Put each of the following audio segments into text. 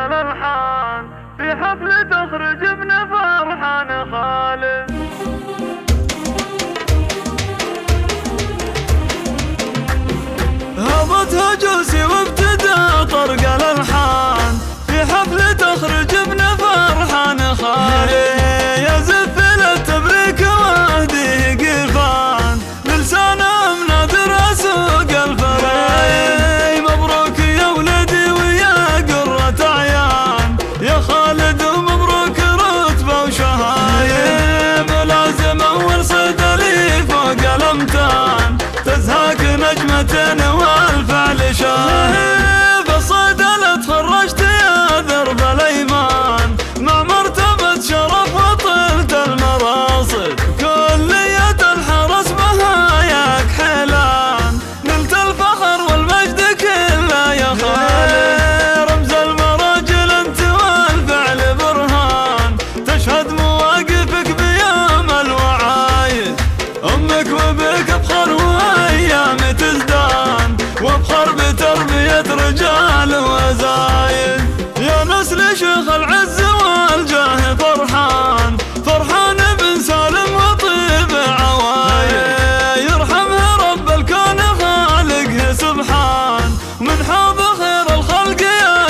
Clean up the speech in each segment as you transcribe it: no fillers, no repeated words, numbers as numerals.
الألحان في حفل تخرج ابن فرحان خالد. هبط هجوسي وابتدى طرق الألحان في حفل تخرج ابن فرحان خالد. يزف للتبريك واهديه قرفان بلسانه منادر اسوق الفرايد. مبروك يا ولدي ويا قرة عيان يا خالد، ومبروك رتبة وشهايد. ملازم اول صيدلي فوق الامتان تزهاك نجمة والفعل شاهد. بالصيدلة تخرجت يا درب الايمان مع مرتبة شرف وطلت المراصد. كلية الحرس بهاياك حيلان نلت الفخر والمجد كله يا خالد. رمز المراجل انت والفعل برهان تشهد مواقفك بيوم الوعايد. امك وبك ابخر وايام تزدان وابخر بتربية رجال وزايد. يا نسل شيخ العز والجاه فرحان فرحان بن سالم وطيب عوايد. يرحمه رب الكون خالقه سبحان من حوض خير الخلق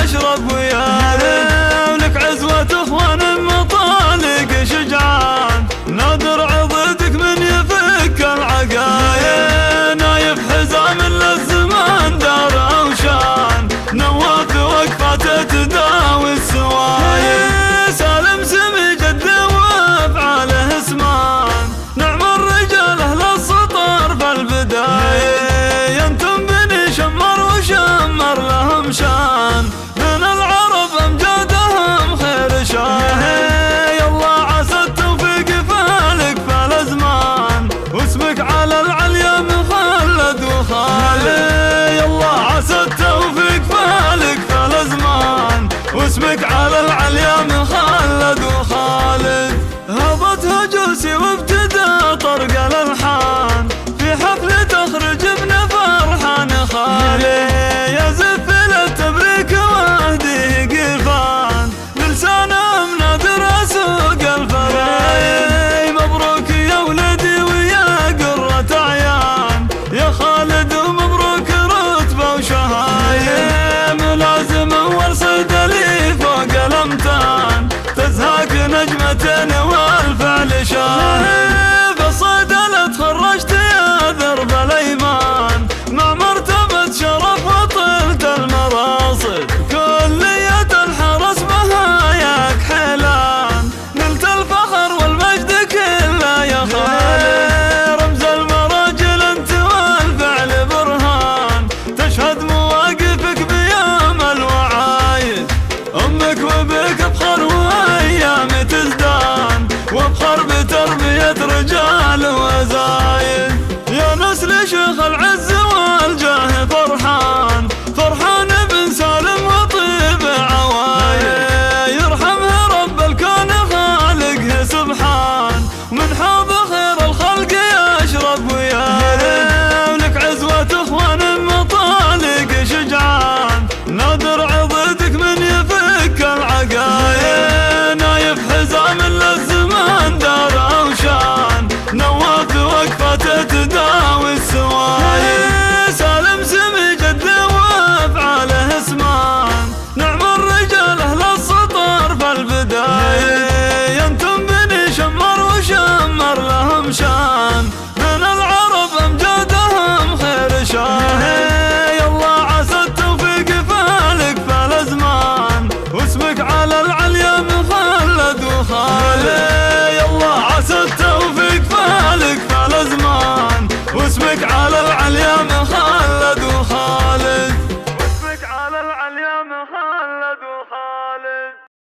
يشرب وياه. لك عزوة اخوان مطالق شجعان نادر عضدك من يفك العقايد. نايف حزام للزمان دار اوشان نواف وقفاته تداوي السوايد. سالم سمي جده وافعاله اسمان نعم الرجال اهل السطر في البدايه. ينتم بني شمر وشمر لهم شان من العرب امجادهم خير شاهي. يالله عسى التوفيق فالك في الازمان واسمك على العليا مخلد وخالد. يالله عسى التوفيق فالك في الازمان واسمك على العليا مخلد وخالد. هبط هجوسي وابتدى طرق الالحان في حفل تخرج ابن فرحان خالد. يزف للتبريك واهديه قرفان بلسانه منادر اسوق الفرايد. مبروك يا ولدي ويا قرة عيان يا خالد، ومبروك رتبة وشهايد. ملازم اول صيدلي فوق الامتان تزهاك نجمة والفعل شاهد. بالصيدلة تخرجت يا درب الايمان مع مرتبة شرف وطلت المراصد. كلية الحرس بهاياك حيلان نلت الفخر والمجد كله يا خالد. رمز المراجل انت والفعل برهان تشهد مواقفك بيوم الوعايد. امك وبك ابخر وايام تزدان وابخر بتربية رجال وزايد. يا نسل شيخ العز والجاه